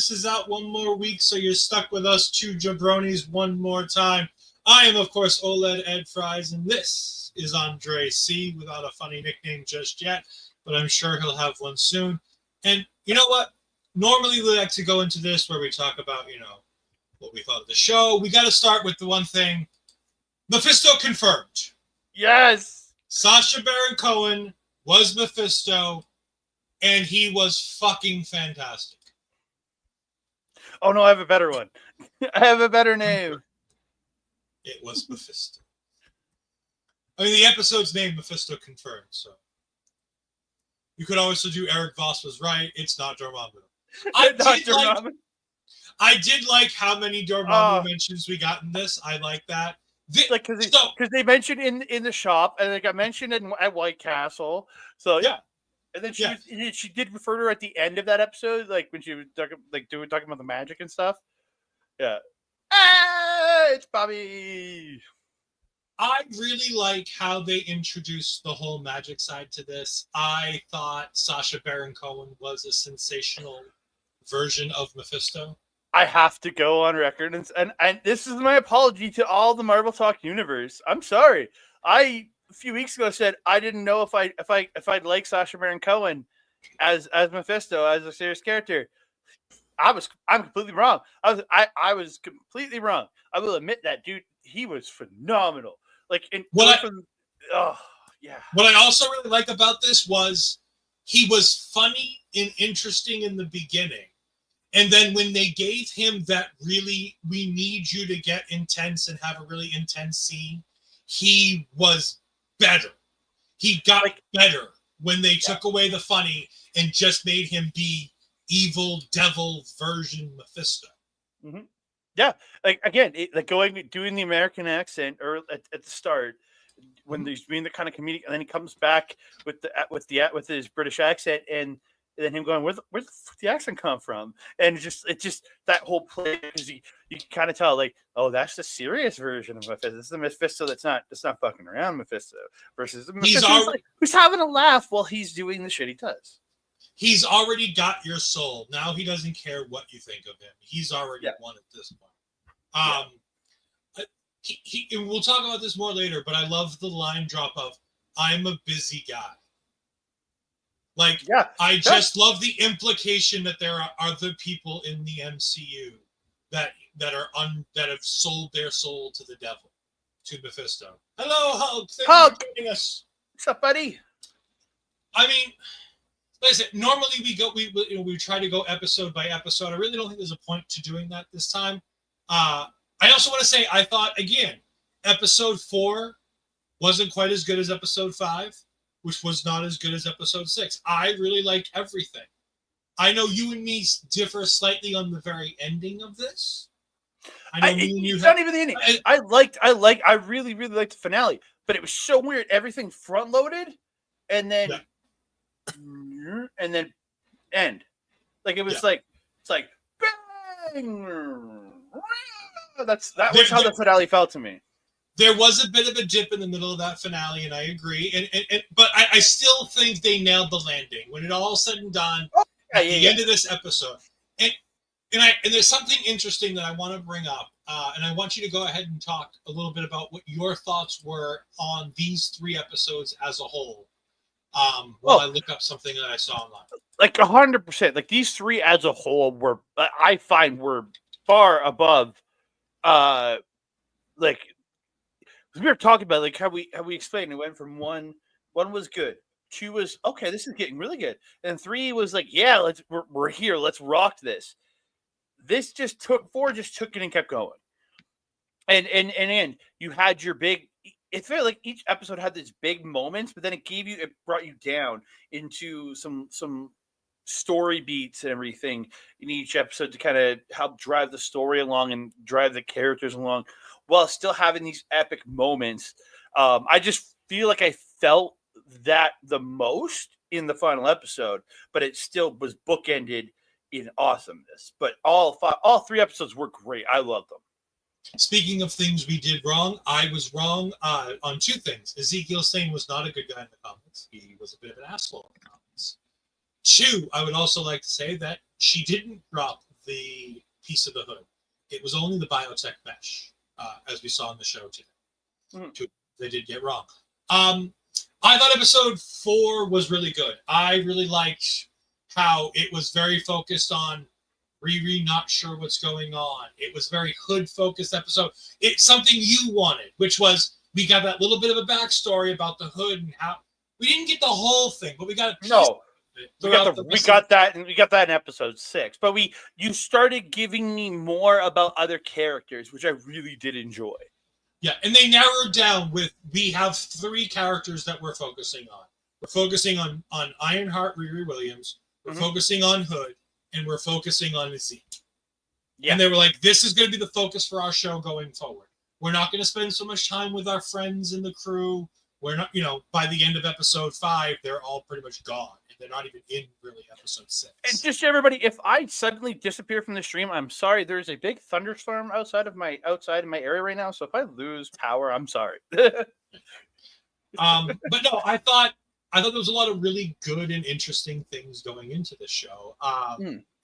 Chris is out one more week, so you're stuck with us two jabronis one more time. I am, of course, OLED Ed Fries, and this is Andre C. without a funny nickname just yet, but I'm sure he'll have one soon. And you know what? Normally we like to go into this where we talk about, what we thought of the show. We got to start with the one thing. Mephisto confirmed. Yes. Sacha Baron Cohen was Mephisto, and he was fucking fantastic. Oh, no, I have a better one. I have a better name. It was Mephisto. I mean, the episode's named Mephisto Confirmed, so. You could also do Eric Voss was right. It's not Dormammu. I did like how many Dormammu mentions we got in this. I like that. Because they mentioned in the shop, and they got mentioned at White Castle. So yeah, and then she did refer to her at the end of that episode, like when she was talking about the magic and stuff. Yeah, hey, it's Bobby. I really like how they introduced the whole magic side to this. I thought Sacha Baron Cohen was a sensational version of Mephisto. I have to go on record, and this is my apology to all the Marvel Talk universe. I'm sorry. A few weeks ago said I didn't know if I'd like Sacha Baron Cohen as Mephisto, as a serious character. I'm completely wrong. I was completely wrong. I will admit that, dude. He was phenomenal. What I also really liked about this was he was funny and interesting in the beginning. And then when they gave him that really, we need you to get intense and have a really intense scene, he was better. He got better when they took away the funny and just made him be evil devil version Mephisto. Mm-hmm. Yeah, doing the American accent or at the start when he's being the kind of comedic, and then he comes back with his British accent, and then him going, where the fuck the accent come from? And it's just that whole play, because you can kind of tell, oh, that's the serious version of Mephisto. This is the Mephisto that's not fucking around Mephisto versus the Mephisto who's having a laugh while he's doing the shit he does. He's already got your soul. Now he doesn't care what you think of him. He's already won at this point. We'll talk about this more later, but I love the line drop of, I'm a busy guy. I just love the implication that there are other people in the MCU that have sold their soul to the devil, to Mephisto. Hello, Hulk. Thanks for joining us. What's up, buddy? I mean, like I said, normally we try to go episode by episode. I really don't think there's a point to doing that this time. I also want to say I thought, again, episode 4 wasn't quite as good as episode 5, which was not as good as episode 6. I really liked everything. I know you and me differ slightly on the very ending of this. Not even the ending. I really, really liked the finale, but it was so weird. Everything front loaded, and then end. It was bang. That was how the finale felt to me. There was a bit of a dip in the middle of that finale, and I agree. But I still think they nailed the landing when it all said and done. At the end of this episode, and there's something interesting that I want to bring up, and I want you to go ahead and talk a little bit about what your thoughts were on these 3 episodes as a whole. While I look up something that I saw online. 100%. These 3 as a whole were far above. We were talking about how we explained it went from one was good, 2 was okay, this is getting really good, and 3 was we're here, let's rock this. This just took 4 just took it and kept going, and you had your big. It felt like each episode had these big moments, but then it brought you down into some story beats and everything in each episode to kind of help drive the story along and drive the characters along, while still having these epic moments. I just feel like I felt that the most in the final episode, but it still was bookended in awesomeness. But all 3 episodes were great. I loved them. Speaking of things we did wrong, I was wrong on 2 things. Ezekiel Sane was not a good guy in the comics. He was a bit of an asshole in the comics. 2, I would also like to say that she didn't drop the piece of the hood. It was only the biotech mesh, as we saw in the show today. Mm-hmm. They did get wrong. I thought episode 4 was really good. I really liked how it was very focused on Riri not sure what's going on. It was a very hood-focused episode. It's something you wanted, which was we got that little bit of a backstory about the hood and how we didn't get the whole thing, but we got a piece. No, we got that in episode 6. But you started giving me more about other characters, which I really did enjoy. Yeah, and they narrowed down with we have 3 characters that we're focusing on. We're focusing on Ironheart, Riri Williams. We're focusing on Hood, and we're focusing on Zeke. Yeah. And they were like, this is going to be the focus for our show going forward. We're not going to spend so much time with our friends in the crew. We're not, by the end of episode 5, they're all pretty much gone. And they're not even in really episode 6. And just everybody, if I suddenly disappear from the stream, I'm sorry. There's a big thunderstorm outside of my area right now. So if I lose power, I'm sorry. But no, I thought there was a lot of really good and interesting things going into the show.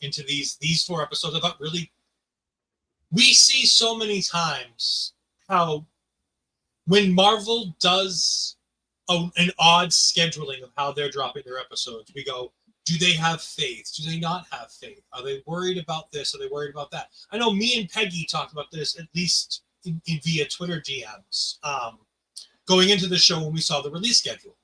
Into these 4 episodes, I thought really we see so many times how when Marvel does an odd scheduling of how they're dropping their episodes, we go, do they have faith? Do they not have faith? Are they worried about this? Are they worried about that? I know me and Peggy talked about this at least via Twitter DMs going into the show when we saw the release schedule.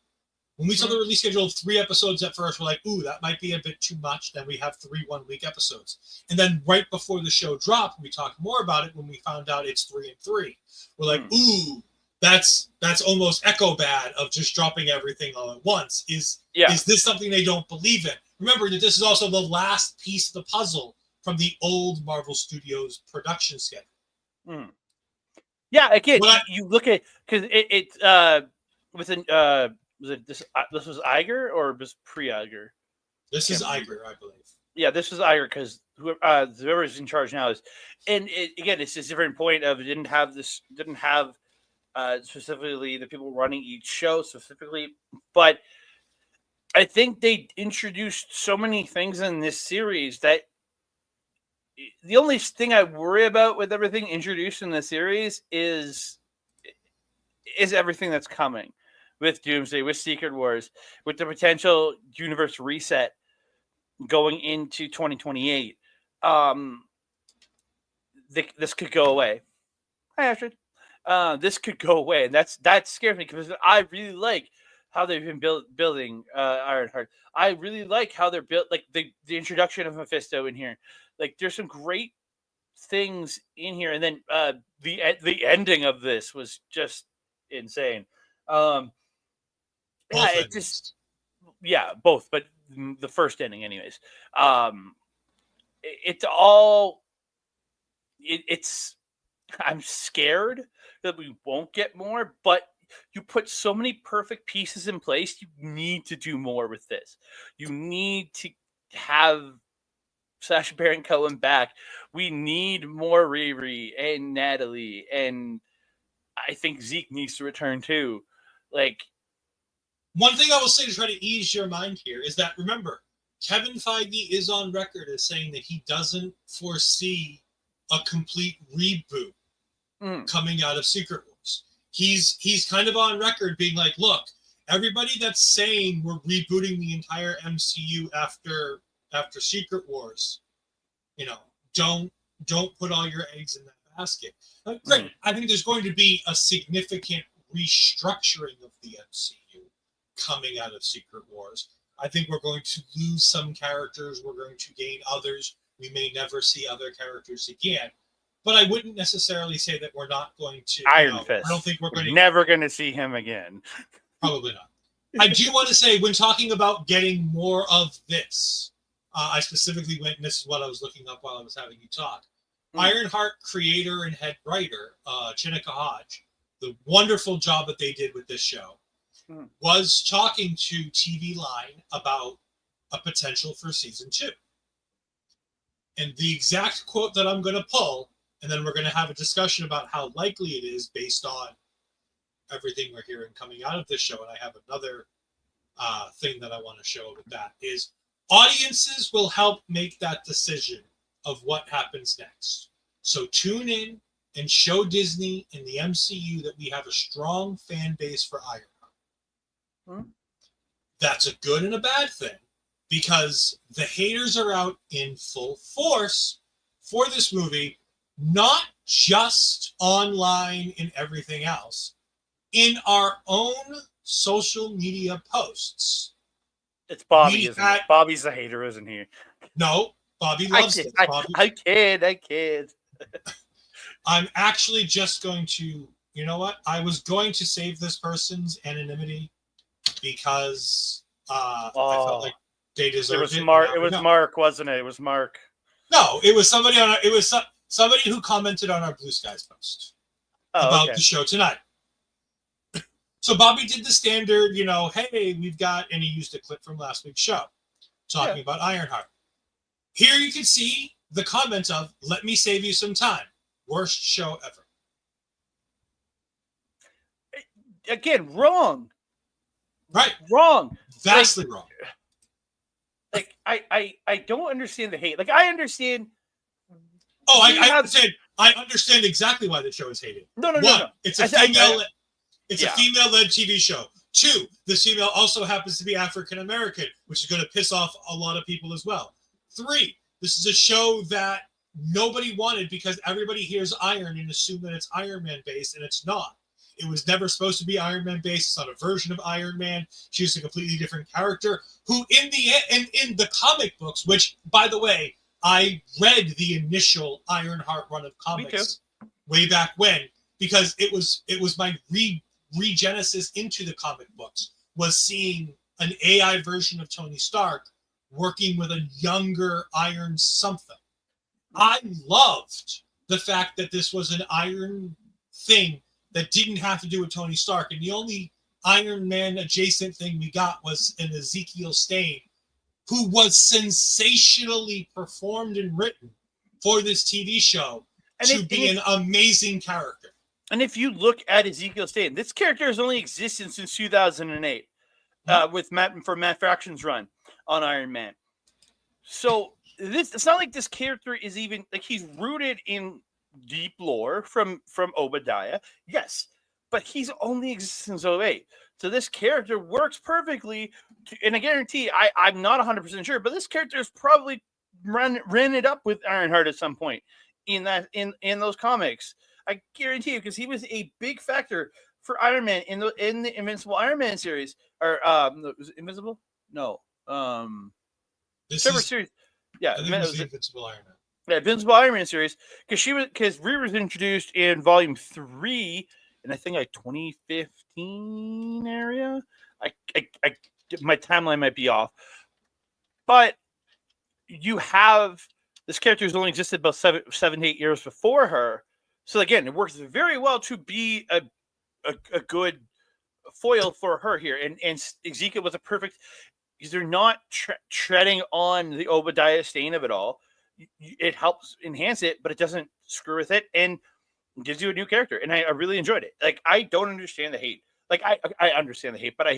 When we saw the release schedule of 3 episodes at first, we're like, ooh, that might be a bit too much. Then we have 3 one-week episodes. And then right before the show dropped, we talked more about it when we found out it's 3 and 3. We're like, ooh, that's almost echo bad of just dropping everything all at once. Is this something they don't believe in? Remember that this is also the last piece of the puzzle from the old Marvel Studios production schedule. Yeah, again, you look at, because this was Iger or was pre-Iger? This is Iger, I believe. Yeah, this is Iger because whoever's in charge now is, and again, it's a different point of didn't have specifically the people running each show specifically, but I think they introduced so many things in this series that the only thing I worry about with everything introduced in the series is everything that's coming. With Doomsday, with Secret Wars, with the potential universe reset going into 2028, this could go away. Hi, Astrid. This could go away, and that scares me because I really like how they've been building Ironheart. I really like how they're built, like the introduction of Mephisto in here. Like, there's some great things in here, and then the ending of this was just insane. Both, but the first ending anyways. I'm scared that we won't get more, but you put so many perfect pieces in place. You need to do more with this. You need to have Sacha Baron Cohen back. We need more Riri and N.A.T.A.L.I.E, and I think Zeke needs to return too. Like, one thing I will say to try to ease your mind here is that, remember, Kevin Feige is on record as saying that he doesn't foresee a complete reboot coming out of Secret Wars. He's kind of on record being like, look, everybody that's saying we're rebooting the entire MCU after Secret Wars, don't put all your eggs in that basket. Great. I think there's going to be a significant restructuring of the MCU coming out of Secret Wars. I think we're going to lose some characters. We're going to gain others. We may never see other characters again. But I wouldn't necessarily say that we're not going to. Iron Fist. I don't think we're going to. Never going to see him again. Probably not. I do want to say, when talking about getting more of this, I specifically went, and this is what I was looking up while I was having you talk. Ironheart creator and head writer, Chinika Hodge, the wonderful job that they did with this show, was talking to TV Line about a potential for season 2. And the exact quote that I'm going to pull, and then we're going to have a discussion about how likely it is based on everything we're hearing coming out of this show. And I have another thing that I want to show with that is audiences will help make that decision of what happens next. So tune in and show Disney and the MCU that we have a strong fan base for Ironheart. That's a good and a bad thing, because the haters are out in full force for this movie, not just online and everything else, in our own social media posts. It's Bobby, isn't it? Bobby's the hater, isn't he? No, Bobby loves it. I kid. I'm actually just going to, you know what? I was going to save this person's anonymity because I felt like they deserved it. It was Mark, wasn't it? It was Mark. No, it was somebody somebody who commented on our Blue Skies post about the show tonight. So Bobby did the standard, hey, we've got, and he used a clip from last week's show talking about Ironheart. Here you can see the comment of, let me save you some time. Worst show ever. Again, wrong. Right. Wrong. Vastly wrong. Like, I don't understand the hate. Like, I understand. Oh, I understand exactly why the show is hated. No. It's a female. It's a female-led TV show. 2, this female also happens to be African-American, which is going to piss off a lot of people as well. 3, this is a show that nobody wanted because everybody hears Iron and assume that it's Iron Man based, and it's not. It was never supposed to be Iron Man based. It's not a version of Iron Man. She's a completely different character who, in the comic books, which, by the way, I read the initial Ironheart run of comics way back when, because it was my regenesis into the comic books, was seeing an AI version of Tony Stark working with a younger Iron something. I loved the fact that this was an Iron thing that didn't have to do with Tony Stark, and the only Iron Man adjacent thing we got was an Ezekiel Stane, who was sensationally performed and written for this TV show to be an amazing character. And if you look at Ezekiel Stane, this character has only existed since 2008 with Matt Fraction's run on Iron Man. So it's not like this character is even like he's rooted in deep lore from Obadiah, yes, but he's only existed since 2008. So this character works perfectly, and I guarantee I'm not 100% sure, but this character is probably ran it up with Ironheart at some point in those comics. I guarantee you, because he was a big factor for Iron Man in the Invincible Iron Man series, or was it Invincible? No, series. Yeah, I think it was the Invincible Iron Man. Yeah, Invincible Iron Man series, because Riri was introduced in Volume 3, and I think like 2015 area. I my timeline might be off, but you have this character who's only existed about 7 to 8 years before her. So again, it works very well to be a good foil for her here, and Ezekiel was a perfect. Because they're not treading on the Obadiah Stane of it all. It helps enhance it, but it doesn't screw with it, and gives you a new character. And I really enjoyed it. Like, I don't understand the hate. Like, I understand the hate, but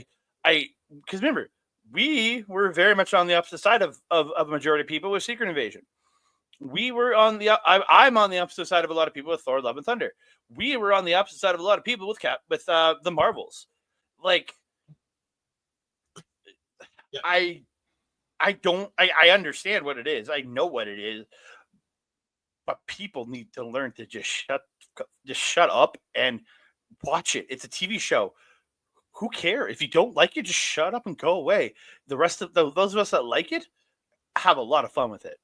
because remember, we were very much on the opposite side of a majority of people with Secret Invasion. We were on I'm on the opposite side of a lot of people with Thor: Love and Thunder. We were on the opposite side of a lot of people with the Marvels. Like, yeah. I understand what it is. I know what it is, but people need to learn to just shut up and watch it. It's a TV show. Who cares? If you don't like it, just shut up and go away. The rest of those of us that like it have a lot of fun with it.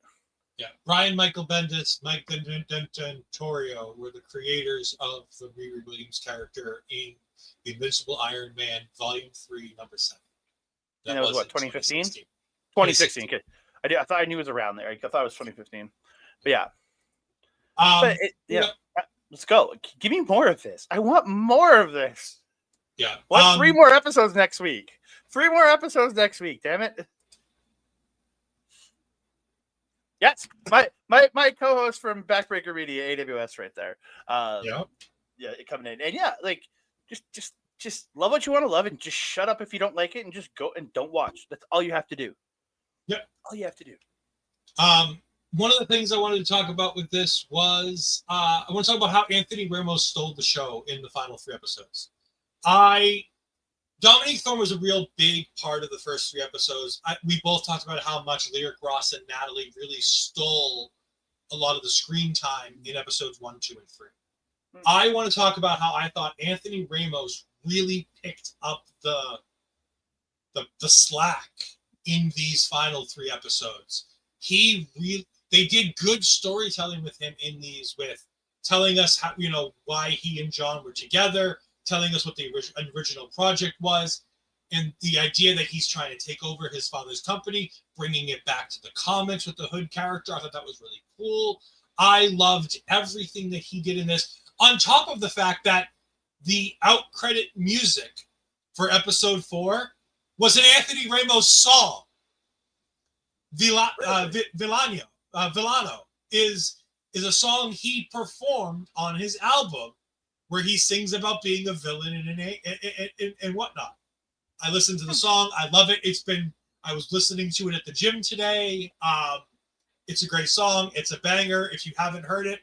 Yeah, Brian Michael Bendis, Mike D'Antonio were the creators of the Riri Williams character in The Invincible Iron Man, Volume 3, Number 7. And that was what, 2015? 2016. Okay. I thought I knew it was around there. I thought it was 2015. But yeah. Let's go. Give me more of this. I want more of this. Yeah. What? 3 more episodes next week. 3 more episodes next week. Damn it. Yes. My co-host from Backbreaker Media, AWS, right there. Yeah, coming in. And like just love what you want to love, and just shut up if you don't like it, and just go and don't watch. That's all you have to do. Yeah. All you have to do. one of the things I wanted to talk about with this was I want to talk about how Anthony Ramos stole the show in the final 3 episodes. Dominique Thorne was a real big part of the first 3 episodes. We both talked about how much Lyric Ross and Natalie really stole a lot of the screen time in episodes 1, 2, and 3. I want to talk about how I thought Anthony Ramos really picked up the slack in these final 3 episodes. They did good storytelling with him in these, with telling us how, why he and John were together, telling us what the original project was, and the idea that he's trying to take over his father's company, bringing it back to the comics with the Hood character. I thought that was really cool. I loved everything that he did in this, on top of the fact that the out-credit music for episode 4 was an Anthony Ramos song. Villano is a song he performed on his album where he sings about being a villain and whatnot. I listened to the song. I love it. I was listening to it at the gym today. It's a great song. It's a banger. If you haven't heard it,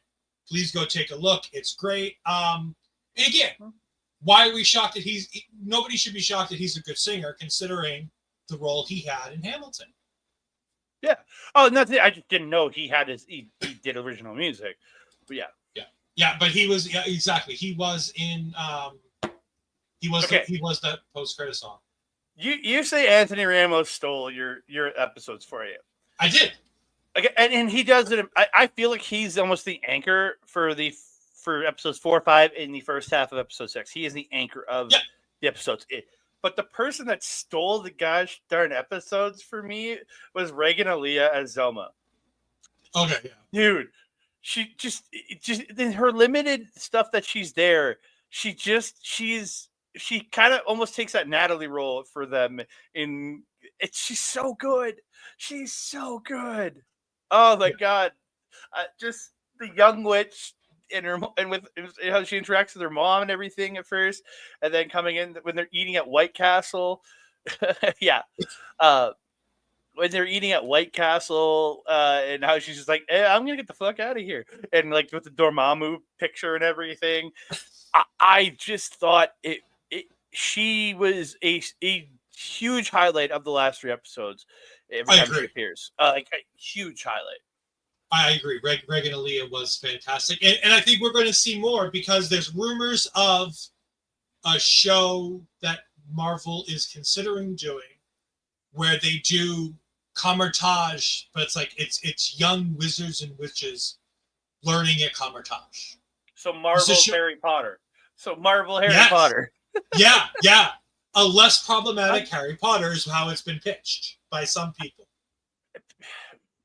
please go take a look. It's great. And again, why are we shocked that nobody should be shocked that he's a good singer considering the role he had in Hamilton. Yeah. Oh, no, I just didn't know he did original music. But yeah. Yeah, but he was exactly. He was in he was that post-credit song. You say Anthony Ramos stole your episodes for you. I did. Okay, and he does it. I feel like he's almost the anchor for episodes 4 or 5 in the first half of episode 6. He is the anchor of the episodes. But the person that stole the gosh darn episodes for me was Regan Aaliyah as Zelma. Okay, yeah. Dude, she just in her limited stuff that she's there, she kind of almost takes that Natalie role for them. She's so good. She's so good. Oh my god. Just the young witch with how she interacts with her mom and everything at first, and then coming in when they're eating at White Castle. Yeah. When they're eating at White Castle, and how she's just like, hey, I'm gonna get the fuck out of here, and like with the Dormammu picture and everything. I just thought she was a huge highlight of the last 3 episodes. Every time she appears, like a huge highlight. I agree. Regan Aaliyah was fantastic. And I think we're going to see more because there's rumors of a show that Marvel is considering doing where they do Kamar-Taj, but it's young wizards and witches learning at Kamar-Taj. So Marvel Harry Potter. Potter. Yeah. A less problematic Harry Potter is how it's been pitched by some people.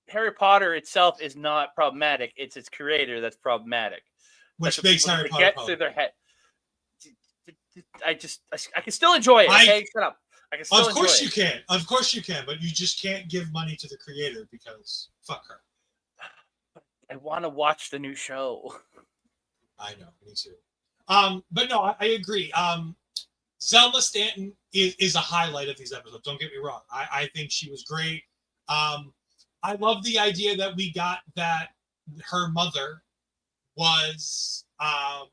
Harry Potter itself is not problematic. It's its creator that's problematic. Which makes Harry Potter get through their head. I can still enjoy it. Okay, shut up. I can still Of course you can. Of course you can, but you just can't give money to the creator because fuck her. I want to watch the new show. I know, me too. But no, I agree. Zelma Stanton is a highlight of these episodes. Don't get me wrong. I think she was great. I love the idea that we got that her mother was a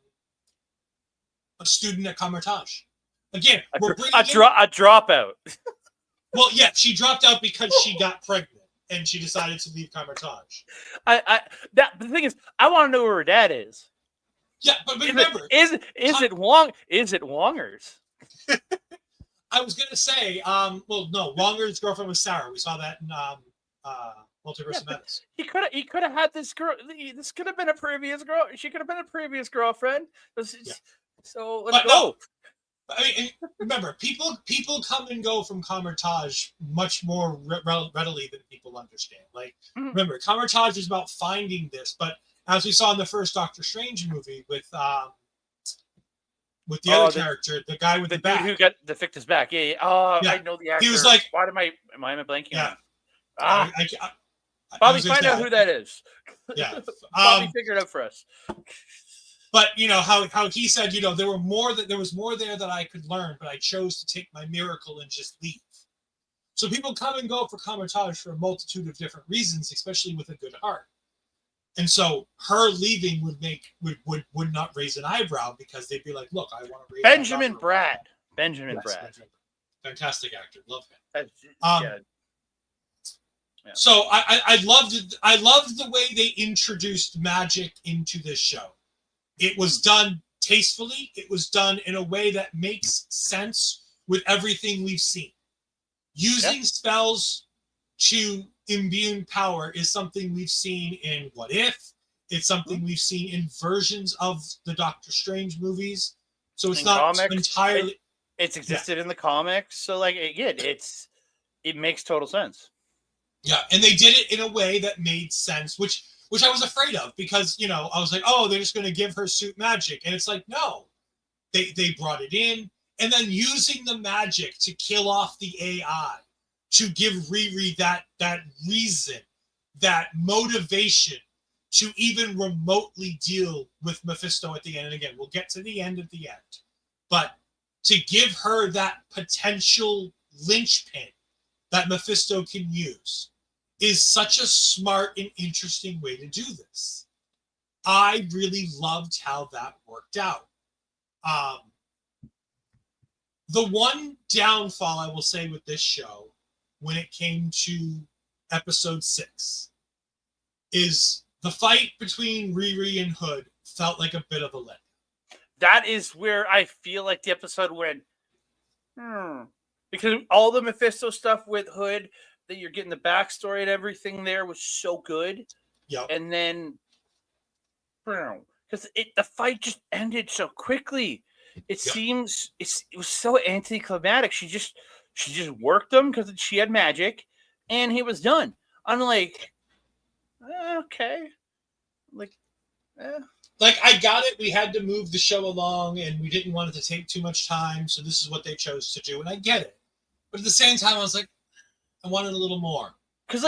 student at Kamar-Taj. Again, a dropout. Well, yeah, she dropped out because she got pregnant and she decided to leave Kamar-Taj. The thing is, I want to know where her dad is. Yeah, but remember, is it Wonger's? I was gonna say, no, Wonger's girlfriend was Sarah. We saw that in Multiverse of Madness. He could have had this girl. This could have been a previous girl. She could have been a previous girlfriend. So let's go. I mean, remember, people come and go from Kamar-Taj much more readily than people understand. Like, remember, Kamar-Taj is about finding this, but as we saw in the first Doctor Strange movie with the other character, the guy with the back, who got the fixed his back. Yeah. Oh, yeah. I know the actor. He was like, "Why am I blanking?" Yeah. Bobby, find out who that is. Yeah. Bobby figured it out for us. But you know how he said, there was more there that I could learn, but I chose to take my miracle and just leave. So people come and go for Kamar-Taj for a multitude of different reasons, especially with a good heart. And so her leaving would not raise an eyebrow because they'd be like, look, I want to raise Benjamin Bratt. Benjamin Bratt. Fantastic actor. Love him. Yeah. So I loved the way they introduced magic into this show. It was done tastefully. It was done in a way that makes sense with everything we've seen. Using spells to imbue power is something we've seen in What If. It's something we've seen in versions of the Doctor Strange movies. So it's not comics, entirely. It's existed in the comics. So like again, it makes total sense. Yeah, and they did it in a way that made sense, which I was afraid of because, you know, I was like, oh, they're just going to give her suit magic. And it's like, no, they brought it in. And then using the magic to kill off the AI, to give Riri that reason, that motivation to even remotely deal with Mephisto at the end. And again, we'll get to the end at the end. But to give her that potential linchpin that Mephisto can use is such a smart and interesting way to do this. I really loved how that worked out. The one downfall I will say with this show, when it came to episode 6, is the fight between Riri and Hood felt like a bit of a let. That is where I feel like the episode went, because all the Mephisto stuff with Hood, that you're getting the backstory and everything there was so good. Yeah. And then, because the fight just ended so quickly. It seems it was so anticlimactic. She just worked him because she had magic, and he was done. I'm like, okay, like I got it. We had to move the show along, and we didn't want it to take too much time, so this is what they chose to do, and I get it. But at the same time, I was like, I wanted a little more. Because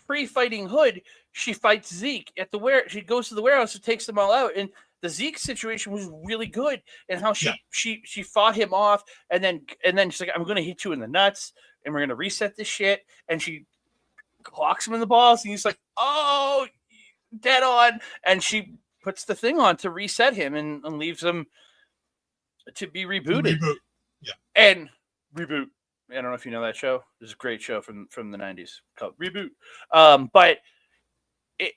pre-fighting Hood, she fights Zeke at the she goes to the warehouse and takes them all out, and the Zeke situation was really good, and how she fought him off, and then she's like, I'm going to hit you in the nuts, and we're going to reset this shit, and she clocks him in the balls, and he's like, oh, dead on, and she puts the thing on to reset him and leaves him to be rebooted. And Reboot. I don't know if you know that show. It's a great show from the 90s called Reboot. But it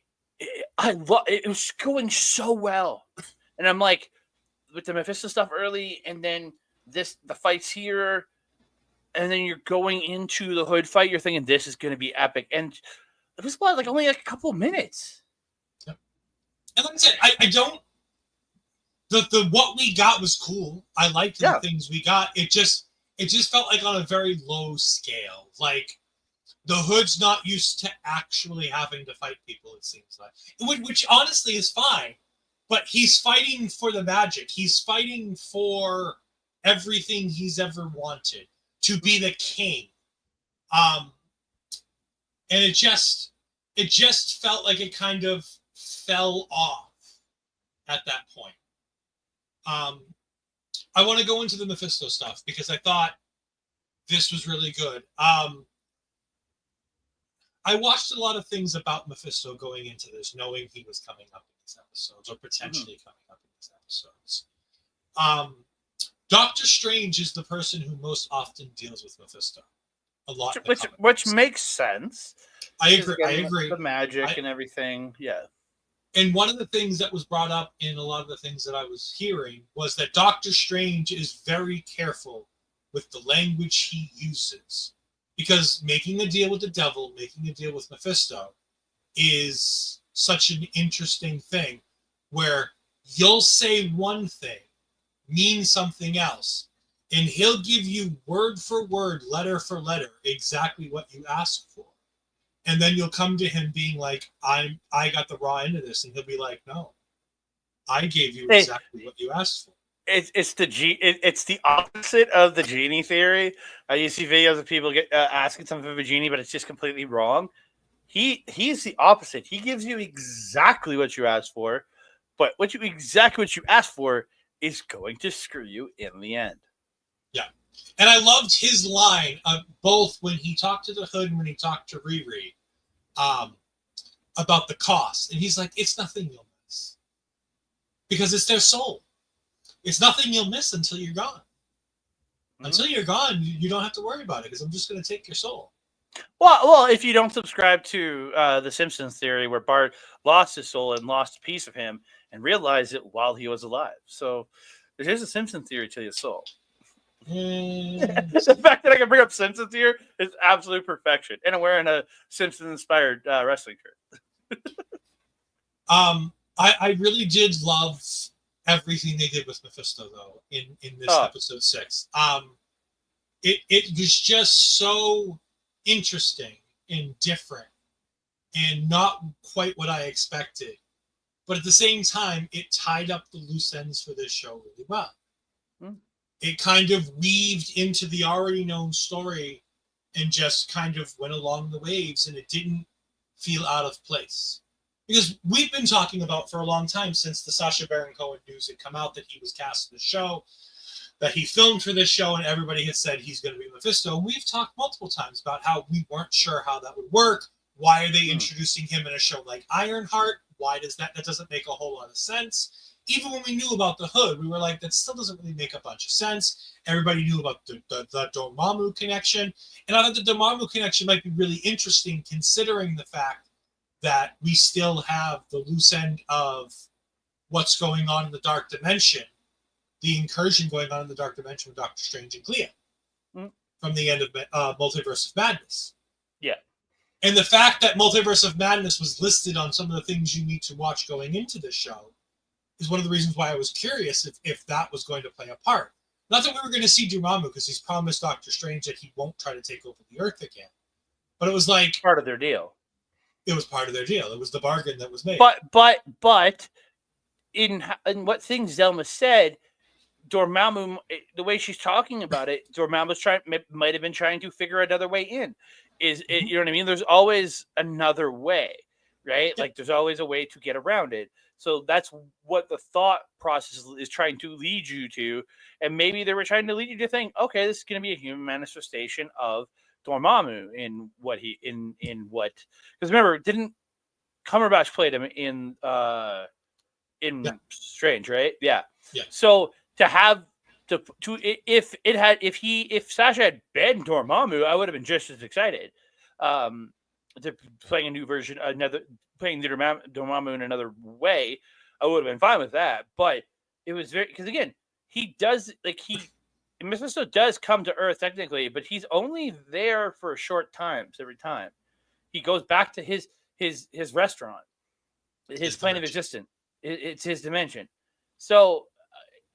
was going so well. And I'm like, with the Mephisto stuff early, and then the fights here, and then you're going into the Hood fight, you're thinking this is going to be epic. And it was only a couple of minutes. Yep. And like I said, I don't. The what we got was cool. I liked the things we got. It just felt like on a very low scale. Like the Hood's not used to actually having to fight people, it seems like. Which honestly is fine. But he's fighting for the magic. He's fighting for everything he's ever wanted, to be the king. And it just felt like it kind of fell off at that point. I want to go into the Mephisto stuff because I thought this was really good. I watched a lot of things about Mephisto going into this, knowing he was coming up in these episodes, or potentially coming up in these episodes. Doctor Strange is the person who most often deals with Mephisto. A lot. Which makes sense. I agree. The magic and everything. Yeah. And one of the things that was brought up in a lot of the things that I was hearing was that Doctor Strange is very careful with the language he uses. Because making a deal with the devil, making a deal with Mephisto is such an interesting thing where you'll say one thing, mean something else, and he'll give you word for word, letter for letter, exactly what you asked for. And then you'll come to him being like, I got the raw end of this. And he'll be like, no, I gave you exactly what you asked for. It's the opposite of the genie theory. You see videos of people asking something of a genie, but it's just completely wrong. He's the opposite. He gives you exactly what you asked for, but exactly what you asked for is going to screw you in the end. Yeah. And I loved his line of both when he talked to the Hood and when he talked to Riri about the cost. And he's like, it's nothing you'll miss. Because it's their soul. It's nothing you'll miss until you're gone. Mm-hmm. Until you're gone, you don't have to worry about it because I'm just going to take your soul. Well, if you don't subscribe to the Simpsons theory where Bart lost his soul and lost a piece of him and realized it while he was alive. So there's a Simpson theory to your soul. The fact that I can bring up Simpsons here is absolute perfection. And I'm wearing a Simpsons-inspired wrestling shirt. I really did love everything they did with Mephisto, though, in this episode 6. It was just so interesting and different and not quite what I expected. But at the same time, it tied up the loose ends for this show really well. It kind of weaved into the already known story and just kind of went along the waves, and it didn't feel out of place. Because we've been talking about for a long time, since the Sacha Baron Cohen news had come out that he was cast in the show, that he filmed for this show, and everybody had said he's going to be Mephisto. And we've talked multiple times about how we weren't sure how that would work. Why are they introducing him in a show like Ironheart? Why does that doesn't make a whole lot of sense? Even when we knew about the Hood, we were like, that still doesn't really make a bunch of sense. Everybody knew about the Dormammu connection. And I thought the Dormammu connection might be really interesting, considering the fact that we still have the loose end of what's going on in the Dark Dimension, the incursion going on in the Dark Dimension with Doctor Strange and Clea from the end of Multiverse of Madness. Yeah. And the fact that Multiverse of Madness was listed on some of the things you need to watch going into this show is one of the reasons why I was curious if that was going to play a part. Not that we were going to see Dormammu, because he's promised Doctor Strange that he won't try to take over the Earth again. But it was like... part of their deal. It was part of their deal. It was the bargain that was made. But in what things Zelma said, Dormammu, the way she's talking about it, Dormammu's might have been trying to figure another way in. You know what I mean? There's always another way, right? Yeah. Like there's always a way to get around it. So that's what the thought process is trying to lead you to. And maybe they were trying to lead you to think, okay, this is going to be a human manifestation of Dormammu in what, because remember, didn't Cumberbatch played him in Strange, right? Yeah. So to have if Sacha had been Dormammu, I would have been just as excited. To playing a new version, playing Dormammu in another way, I would have been fine with that. But it was because again, Mephisto does come to Earth technically, but he's only there for short times every time. He goes back to his restaurant, his plane of existence. It's his dimension. So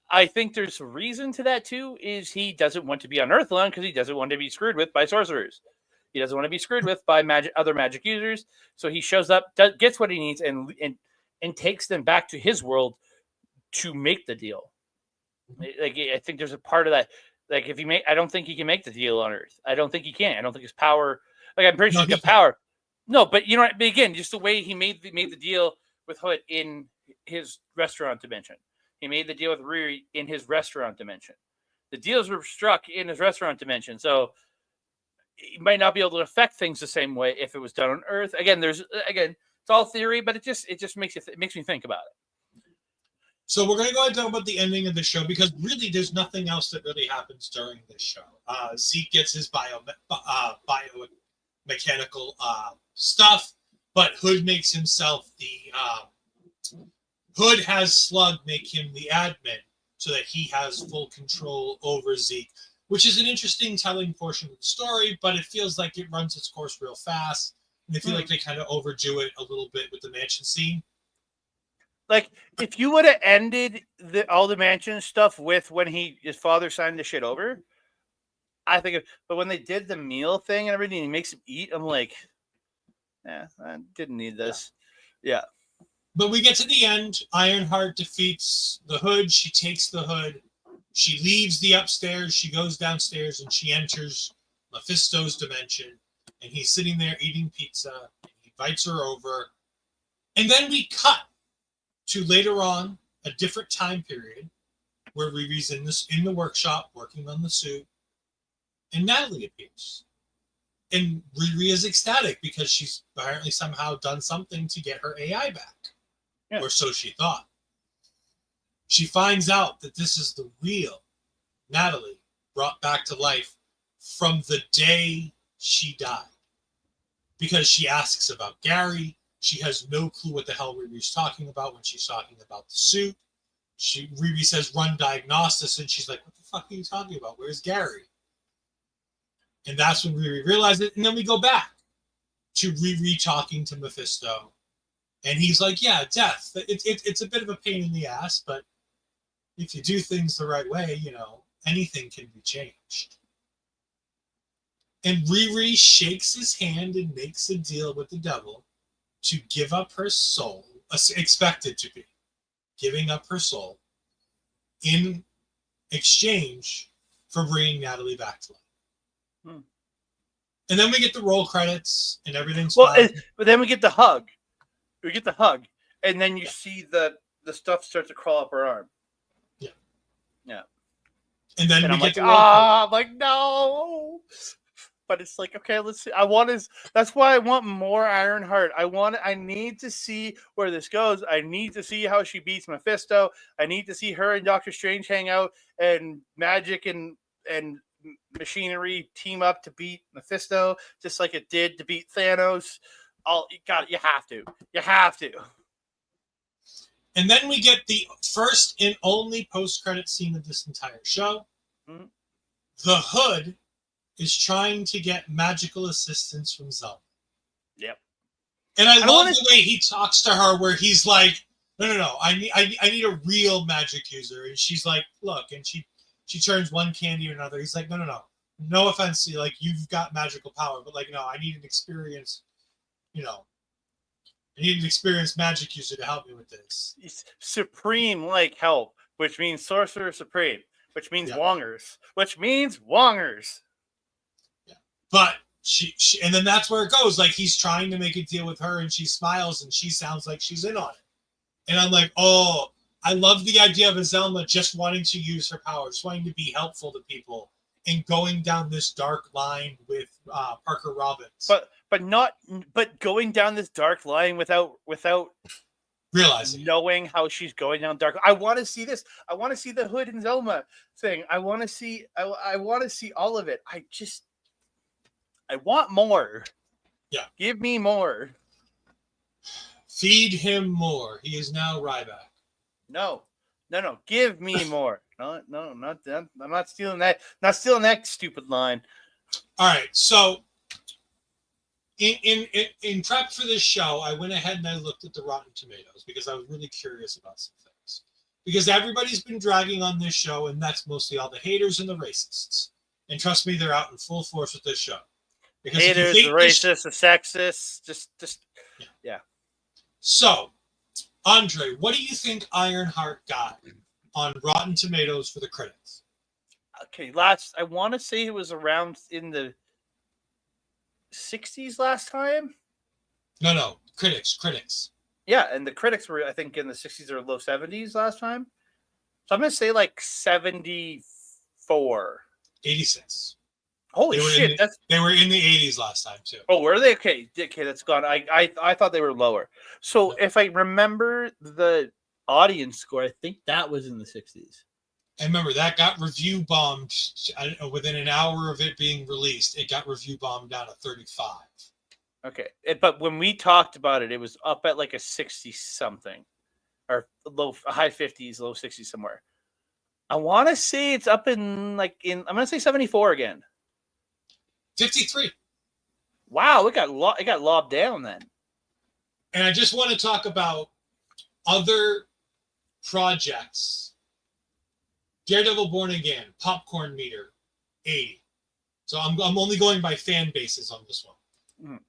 I think there's a reason to that too. Is he doesn't want to be on Earth alone because he doesn't want to be screwed with by sorcerers. He doesn't want to be screwed with by other magic users. So he shows up, gets what he needs, and takes them back to his world to make the deal. Like I think there's a part of that. Like I don't think he can make the deal on Earth. I don't think he can. I don't think his power. Like I'm pretty sure he's got power. No, but you know, but again, just the way he made the deal with Hood in his restaurant dimension. He made the deal with Riri in his restaurant dimension. The deals were struck in his restaurant dimension, so he might not be able to affect things the same way if it was done on Earth. Again, it's all theory, but it just makes me think about it. So we're going to go ahead and talk about the ending of the show, because really there's nothing else that really happens during this show. Zeke gets his biomechanical stuff, but Hood makes himself Hood has Slug make him the admin so that he has full control over Zeke, which is an interesting telling portion of the story, but it feels like it runs its course real fast. And I feel like they kind of overdo it a little bit with the mansion scene. Like, if you would have ended all the mansion stuff with when his father signed the shit over, I think, but when they did the meal thing and everything, he makes him eat, I'm like, I didn't need this. Yeah. But we get to the end. Ironheart defeats the Hood. She takes the Hood. She leaves the upstairs. She goes downstairs and she enters Mephisto's dimension. And he's sitting there eating pizza. And he invites her over. And then we cut to later on, a different time period. where Riri's in the workshop working on the suit, and Natalie appears. And Riri is ecstatic because she's apparently somehow done something to get her AI back. Yeah. Or so she thought. She finds out that this is the real Natalie brought back to life from the day she died. Because she asks about Gary. She has no clue what the hell Riri's talking about when she's talking about the suit. Riri says, run diagnosis, and she's like, what the fuck are you talking about? Where's Gary? And that's when Riri realized it. And then we go back to Riri talking to Mephisto. And he's like, yeah, death. It's a bit of a pain in the ass, but if you do things the right way, anything can be changed. And Riri shakes his hand and makes a deal with the devil to give up her soul, expected to be giving up her soul in exchange for bringing Natalie back to life. And then we get the roll credits and everything's fine. But then we get the hug. We get the hug, and then you see the stuff start to crawl up her arm. Yeah. Yeah. And then I'm like, I'm like, no. But it's like, okay, let's see. That's why I want more Ironheart. I need to see where this goes. I need to see how she beats Mephisto. I need to see her and Doctor Strange hang out and magic and machinery team up to beat Mephisto, just like it did to beat Thanos. You have to. And then we get the first and only post-credit scene of this entire show. Mm-hmm. The Hood is trying to get magical assistance from Zelda. Yep. And I love the way he talks to her, where he's like, no, I need a real magic user. And she's like, look, and she turns one candy to another. He's like, no offense, like, you've got magical power, but like, no, I need an experienced, I need an experienced magic user to help me with this. It's supreme like help, which means Sorcerer Supreme, which means Wongers, Yeah. But she and then that's where it goes. Like, he's trying to make a deal with her, and she smiles, and she sounds like she's in on it. And I'm like, oh, I love the idea of Azelma just wanting to use her power, just wanting to be helpful to people, and going down this dark line with Parker Robbins. But going down this dark line without realizing knowing how she's going down dark. I want to see this. I want to see the Hood and Zelma thing. I want to see all of it. I want more. Yeah. Give me more. Feed him more. He is now Ryback. No. Give me more. No, not that. I'm not stealing that. Not stealing that stupid line. All right. So in prep for this show, I went ahead and I looked at the Rotten Tomatoes because I was really curious about some things. Because everybody's been dragging on this show, and that's mostly all the haters and the racists. And trust me, they're out in full force with this show. Because haters, the racists, the sexists, just yeah. So, Andre, what do you think Ironheart got on Rotten Tomatoes for the critics? Okay, I want to say it was around in the 60s last time. No, critics. Yeah, and the critics were, I think, in the 60s or low 70s last time. So I'm going to say like 74. 86. Holy shit! They were in the 80s last time too. Oh, were they? Okay, that's gone. I thought they were lower. So if I remember the audience score, I think that was in the 60s. I remember that got review bombed. I don't know, within an hour of it being released, it got review bombed down to 35. Okay, but when we talked about it, it was up at like a 60 something, or high 50s, low 60s somewhere. I want to say it's up in I'm going to say 74 again. 53. Wow, it got lobbed down then. And I just want to talk about other projects. Daredevil Born Again, Popcorn Meter, 80. So I'm only going by fan bases on this one. Mm.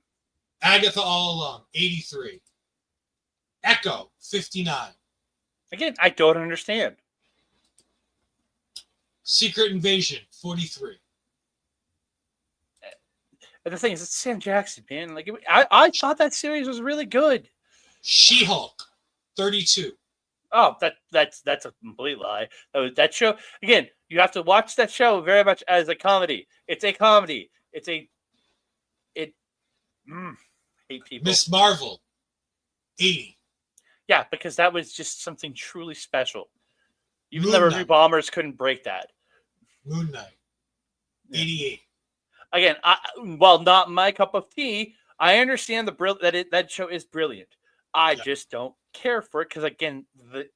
Agatha All Along, 83. Echo, 59. Again, I don't understand. Secret Invasion, 43. And the thing is, it's Sam Jackson, man. I thought that series was really good. She-Hulk, 32. Oh, that's a complete lie. That show again. You have to watch that show very much as a comedy. It's a comedy. It. Hate people. Miss Marvel, 80. Yeah, because that was just something truly special. Even Moon the Knight. Review Bombers couldn't break that. Moon Knight, 88. Again, while not my cup of tea, I understand that show is brilliant. I just don't care for it because again, the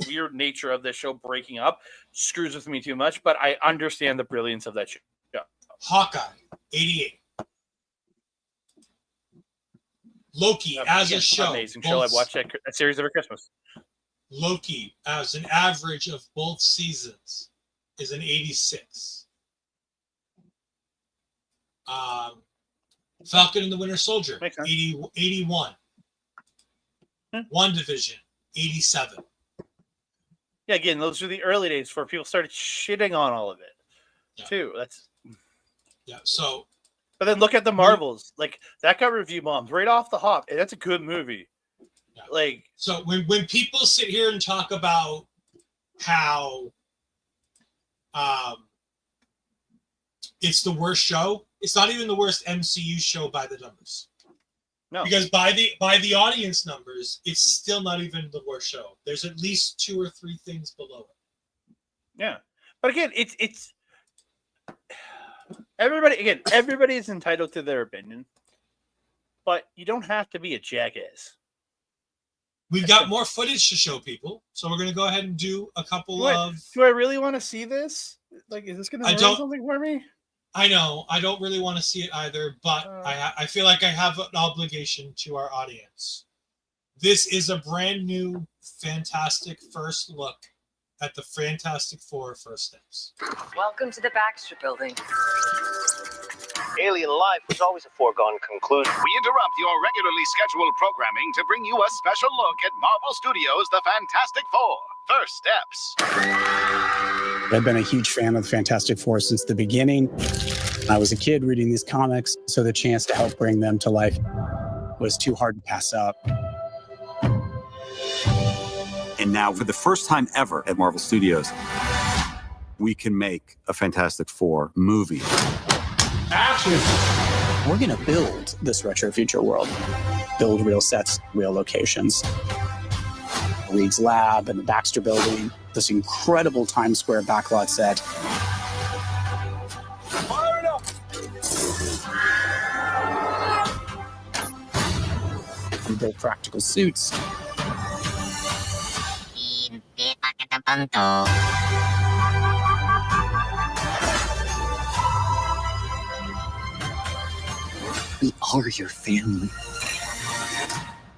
weird nature of the show breaking up screws with me too much. But I understand the brilliance of that show. Hawkeye, 88. Loki as a show. Amazing show. I watched that series every Christmas. Loki as an average of both seasons is an 86. Falcon and the Winter Soldier, 81. WandaVision, 87. Yeah, again, those are the early days before people started shitting on all of it, too. So, but then look at the Marvels. Like that got review bombs right off the hop, and that's a good movie. Yeah. Like, so when people sit here and talk about how it's the worst show, it's not even the worst MCU show by the numbers. No, because by the audience numbers, it's still not even the worst show. There's at least 2 or 3 things below it. Yeah, but again, it's everybody is entitled to their opinion, but you don't have to be a jackass. We've got more footage to show people, so we're going to go ahead and do a couple of. Do I really want to see this? Like, is this going to ruin something for me? I know. I don't really want to see it either, but I feel like I have an obligation to our audience. This is a brand new, fantastic first look at the Fantastic Four First Steps. Welcome to the Baxter Building. Alien life was always a foregone conclusion. We interrupt your regularly scheduled programming to bring you a special look at Marvel Studios' The Fantastic Four First Steps. I've been a huge fan of the Fantastic Four since the beginning. I was a kid reading these comics, so the chance to help bring them to life was too hard to pass up. And now, for the first time ever at Marvel Studios, we can make a Fantastic Four movie. Action! We're going to build this retro future world. Build real sets, real locations. Reed's lab and the Baxter Building, this incredible Times Square backlot set. Fire it up! We build practical suits. We are your family.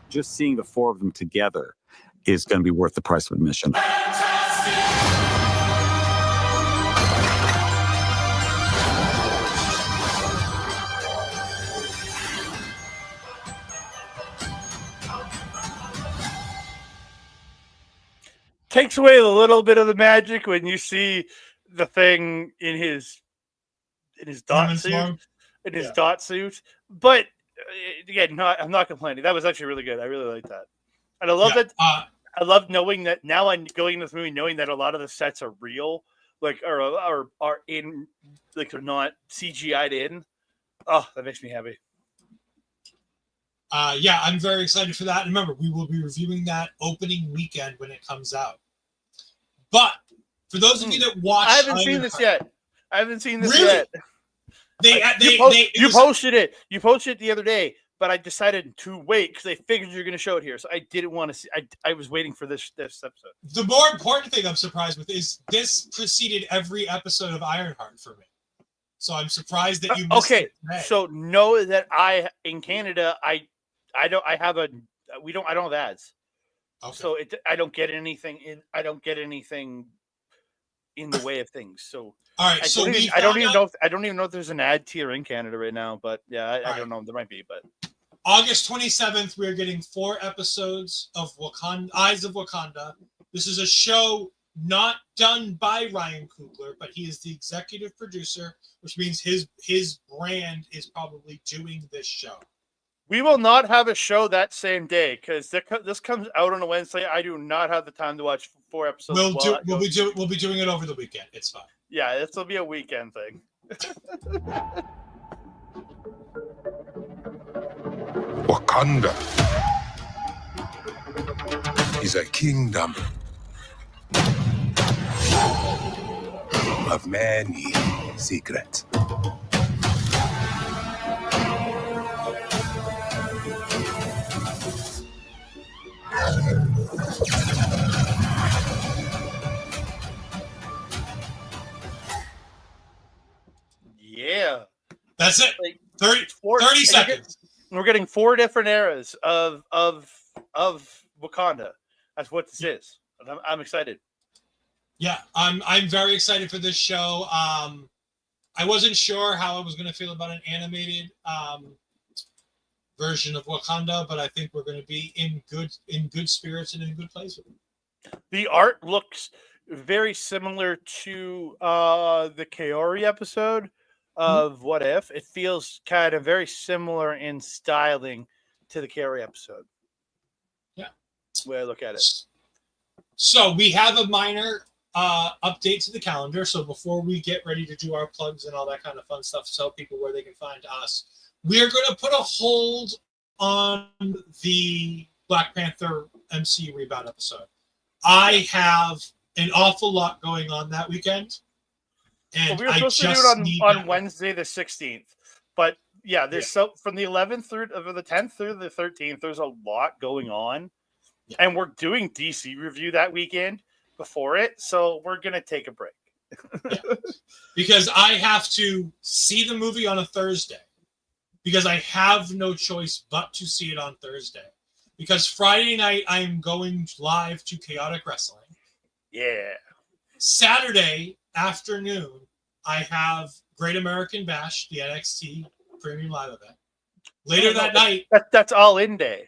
Just seeing the 4 of them together is going to be worth the price of admission. Takes away a little bit of the magic when you see the thing in his dot suit. Dot suit. But again, I'm not complaining. That was actually really good. I really like that. And I love that. I love knowing that now I'm going into this movie knowing that a lot of the sets are real, like or are in, like they're not CGI'd in. Oh, that makes me happy. Yeah, I'm very excited for that. And remember, we will be reviewing that opening weekend when it comes out. But for those of you that watch, I haven't seen this yet. Really? Yet. You posted it. You posted it the other day, but I decided to wait because I figured you're going to show it here. So I didn't want to see. I was waiting for this episode. The more important thing I'm surprised with is this preceded every episode of Ironheart for me. So I'm surprised that you missed it today. So know that in Canada I don't have ads. Okay. So I don't get anything in the way of things. So all right, I don't even know if there's an ad tier in Canada right now, but yeah, I don't know. There might be, but August 27th, we're getting 4 episodes of Eyes of Wakanda. This is a show not done by Ryan Coogler, but he is the executive producer, which means his brand is probably doing this show. We will not have a show that same day because this comes out on a Wednesday. I do not have the time to watch 4 episodes. We'll be doing it over the weekend. It's fine. Yeah, this will be a weekend thing. Wakanda is a kingdom of many secrets. Yeah. That's it. Like 30 seconds. We're getting 4 different eras of Wakanda. That's what this is. I'm excited. Yeah, I'm very excited for this show. I wasn't sure how I was going to feel about an animated version of Wakanda, but I think we're going to be in good spirits and in a good place with it. The art looks very similar to the Kaori episode of What If. It feels kind of very similar in styling to the Kaori episode. Yeah, that's the way I look at it. So we have a minor update to the calendar. So before we get ready to do our plugs and all that kind of fun stuff to tell people where they can find us, we're going to put a hold on the Black Panther MCU rebound episode. I have an awful lot going on that weekend. And we were supposed to do it on Wednesday the 16th. But yeah, so from the 11th through the 10th through the 13th, there's a lot going on. Yeah. And we're doing DC review that weekend before it. So we're going to take a break. Yeah. Because I have to see the movie on a Thursday. Because I have no choice but to see it on Thursday. Because Friday night, I am going live to Chaotic Wrestling. Yeah. Saturday afternoon, I have Great American Bash, the NXT Premium Live event. Later that night... That's all in day.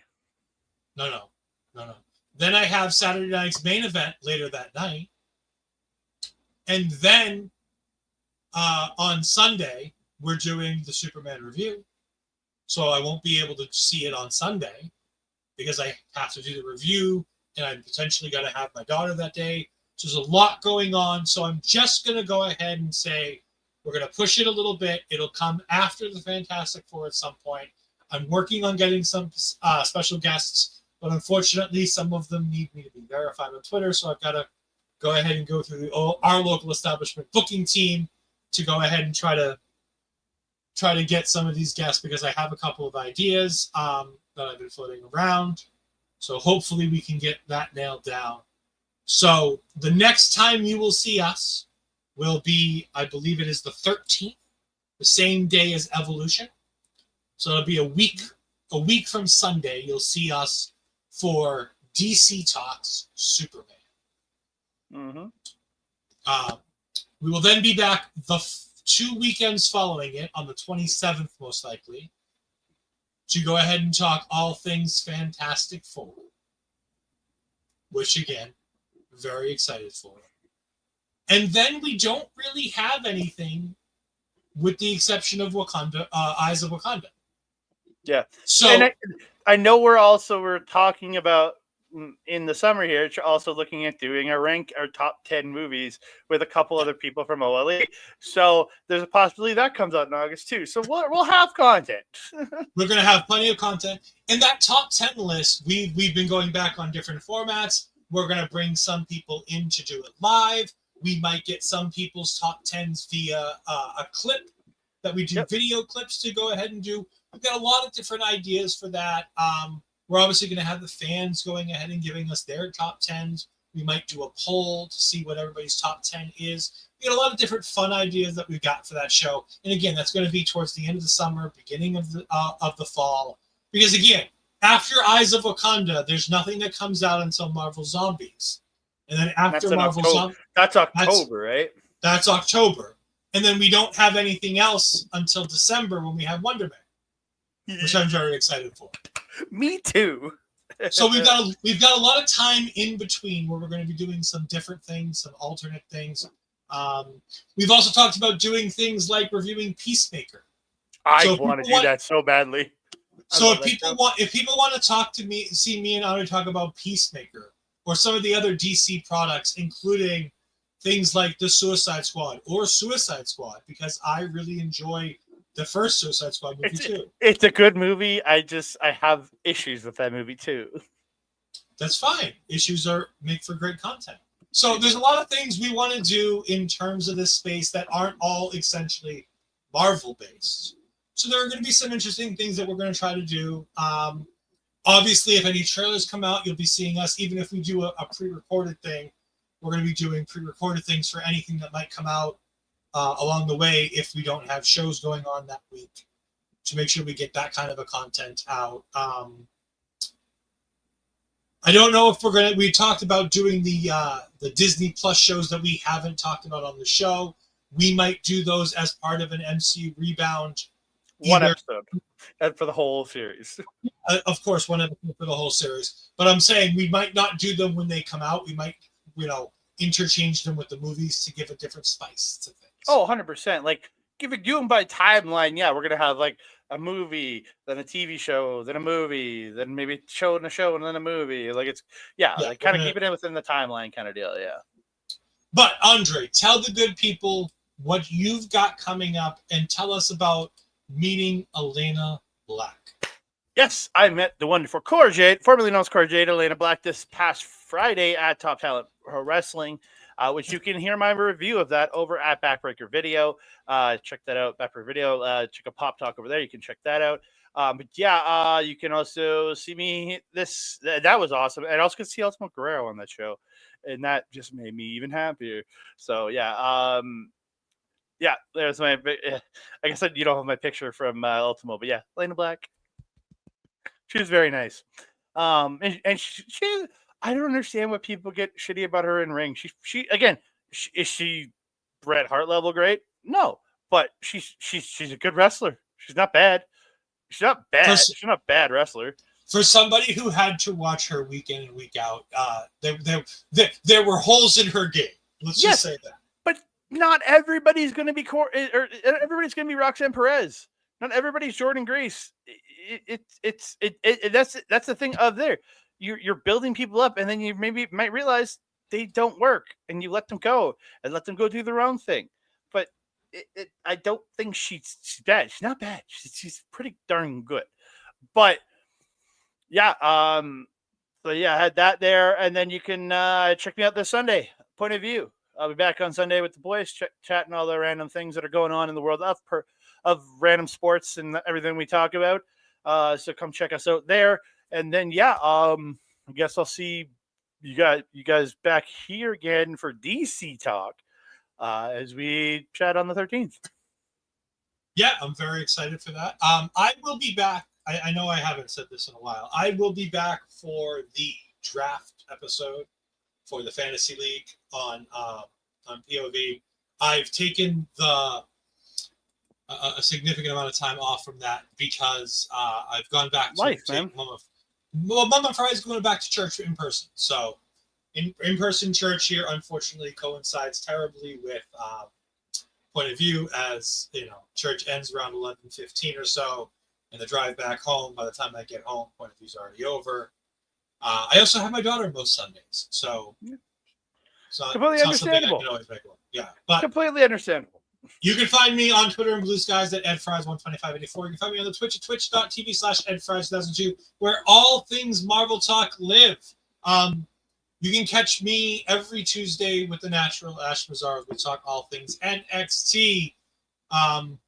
No. Then I have Saturday night's main event later that night. And then on Sunday, we're doing the Superman review. So I won't be able to see it on Sunday because I have to do the review and I'm potentially going to have my daughter that day. So there's a lot going on. So I'm just going to go ahead and say we're going to push it a little bit. It'll come after the Fantastic Four at some point. I'm working on getting some special guests, but unfortunately, some of them need me to be verified on Twitter. So I've got to go ahead and go through our local establishment booking team to go ahead and try to get some of these guests because I have a couple of ideas that I've been floating around. So hopefully we can get that nailed down. So the next time you will see us will be, I believe it is the 13th, the same day as Evolution. So it'll be a week from Sunday. You'll see us for DC Talks Superman. Mm-hmm. We will then be back the 2 weekends following it on the 27th, most likely, to go ahead and talk all things Fantastic Four, which again, very excited for. And then we don't really have anything with the exception of Wakanda, Eyes of Wakanda. Yeah. So and I know we're talking about in the summer here, also looking at doing our top 10 movies with a couple other people from OLE. So there's a possibility that comes out in August too. So we'll have content. We're going to have plenty of content. In that top 10 list, we've been going back on different formats. We're going to bring some people in to do it live. We might get some people's top 10s via a clip that we do video clips to go ahead and do. We've got a lot of different ideas for that. We're obviously going to have the fans going ahead and giving us their top 10s. We might do a poll to see what everybody's top 10 is. We got a lot of different fun ideas that we've got for that show. And again, that's going to be towards the end of the summer, beginning of the fall. Because again, after Eyes of Wakanda, there's nothing that comes out until Marvel Zombies. And then after Marvel Zombies... That's October, right? That's October. And then we don't have anything else until December when we have Wonder Man, which I'm very excited for. Me too. So we've got a lot of time in between where we're going to be doing some different things, some alternate things. We've also talked about doing things like reviewing Peacemaker. I want to do that so badly. So if people want to talk to me, see me and Honor talk about Peacemaker or some of the other DC products, including things like the Suicide Squad or Suicide Squad, because I really enjoy the first Suicide Squad movie too. It's a good movie. I have issues with that movie too. That's fine. Issues make for great content. So there's a lot of things we want to do in terms of this space that aren't all essentially Marvel based. So there are going to be some interesting things that we're going to try to do. Obviously, if any trailers come out, you'll be seeing us. Even if we do a pre-recorded thing, we're going to be doing pre-recorded things for anything that might come out along the way if we don't have shows going on that week, to make sure we get that kind of a content out. I don't know if we talked about doing the Disney Plus shows that we haven't talked about on the show. We might do those as part of an MCU rebound. One episode and for the whole series. Of course, one episode for the whole series. But I'm saying we might not do them when they come out. We might, interchange them with the movies to give a different spice to things. Oh, 100%. Like, if you do them by timeline, yeah, we're going to have like a movie, then a TV show, then a movie, then maybe show and a show, and then a movie. Like, it's, like kind of keep it in within the timeline kind of deal, yeah. But, Andre, tell the good people what you've got coming up and tell us about meeting Elena Black. Yes, I met the wonderful Cora Jade, formerly known as Cora Jade, Elena Black, this past Friday at Top Talent Pro Wrestling, which you can hear my review of that over at Backbreaker Video. Check that out, Backbreaker Video. Check a Pop Talk over there. You can check that out. You can also see me that was awesome. And I also could see Ultimo Guerrero on that show, and that just made me even happier. So, there's my, like I said, you don't have my picture from Ultimo, but yeah, Elena Black. She was very nice. And she I don't understand what people get shitty about her in ring. She again, is she Bret Hart level great? No, but she's a good wrestler. She's not bad. She's not bad. She's not a bad wrestler. For somebody who had to watch her week in and week out, there were holes in her game. Let's just say that. But not everybody's going to be everybody's going to be Roxanne Perez. Not everybody's Jordan Grace. That's the thing of there. You're building people up, and then you maybe might realize they don't work, and you let them go and let them go do their own thing. But I don't think she's bad. She's not bad. She's pretty darn good. But I had that there, and then you can check me out this Sunday. Point of View. I'll be back on Sunday with the boys, chatting all the random things that are going on in the world of random sports and everything we talk about. So come check us out there. And then, I guess I'll see you guys back here again for DC Talk as we chat on the 13th. Yeah, I'm very excited for that. I will be back. I know I haven't said this in a while. I will be back for the draft episode for the Fantasy League on POV. I've taken a significant amount of time off from that because I've gone back to Mama Fry's going back to church in person. So in-person church here, unfortunately, coincides terribly with Point of View, as church ends around 11:15 or so, and the drive back home. By the time I get home, Point of View's already over. I also have my daughter most Sundays, so completely understandable. I can always make one. Yeah, but completely understandable. You can find me on Twitter and Blue Skies at EdFries12584. You can find me on the Twitch at twitch.tv/EdFries2002, where all things Marvel Talk live. You can catch me every Tuesday with the natural Ash Mazar as we talk all things NXT.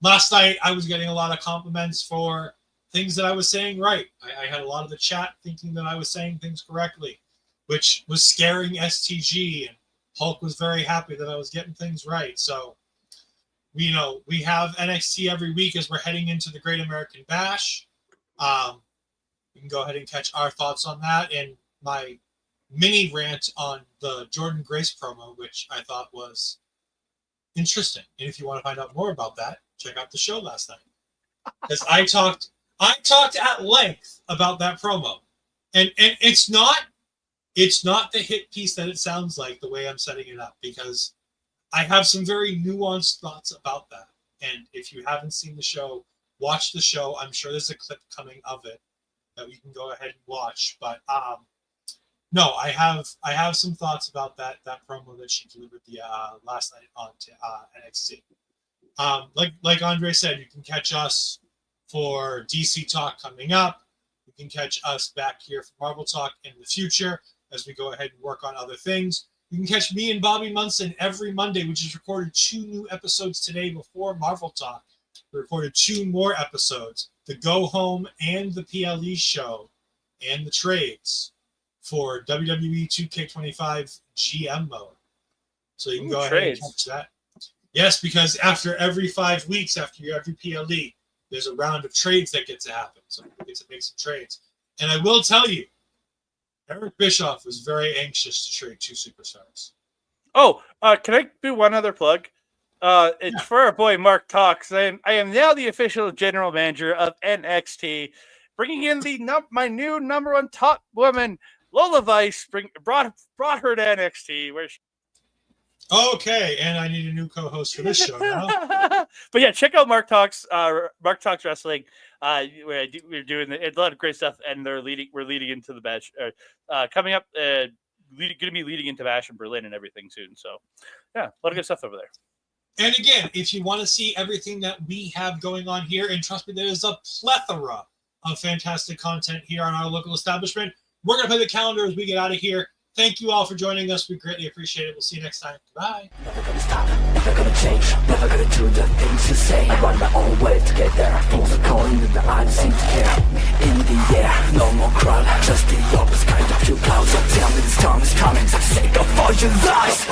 Last night, I was getting a lot of compliments for things that I was saying right. I had a lot of the chat thinking that I was saying things correctly, which was scaring STG, and Hulk was very happy that I was getting things right. So, we have NXT every week as we're heading into the Great American Bash. You can go ahead and catch our thoughts on that and my mini rant on the Jordan Grace promo, which I thought was interesting. And if you want to find out more about that, check out the show last night, because I talked at length about that promo, and it's not the hit piece that it sounds like the way I'm setting it up, because I have some very nuanced thoughts about that. And if you haven't seen the show, watch the show. I'm sure there's a clip coming of it that we can go ahead and watch. But no, I have some thoughts about that promo that she delivered the last night on NXT. Like Andre said, you can catch us for DC Talk coming up. You can catch us back here for Marvel Talk in the future as we go ahead and work on other things. You can catch me and Bobby Munson every Monday, which is recorded 2 new episodes today before Marvel Talk. We recorded 2 more episodes, the Go Home and the PLE show and the trades for WWE 2K25 GM mode. So you can go ahead and catch that. Yes, because after every 5 weeks, after every PLE, there's a round of trades that get to happen. So we get to make some trades. And I will tell you, Eric Bischoff was very anxious to trade 2 superstars. Oh, can I do one other plug? It's for our boy Mark Talks. I am now the official general manager of NXT, bringing in my new #1 top woman, Lola Vice. Brought her to NXT. Okay, and I need a new co-host for this show now. But yeah, check out Mark Talks. Mark Talks Wrestling. We're doing a lot of great stuff, and we're leading into the Bash. Coming up, going to be leading into Bash in Berlin and everything soon. So yeah, a lot of good stuff over there. And again, if you want to see everything that we have going on here, and trust me, there is a plethora of fantastic content here on our local establishment. We're going to play the calendar as we get out of here. Thank you all for joining us. We greatly appreciate it. We'll see you next time. Bye. Never gonna stop, never gonna change, never gonna do the things you say. I run my own way to get there. Things are going that I don't seem to care. In the air, no more crowd, just the opposite kind of few clouds. Don't tell me the storm is coming, so take off all your lies.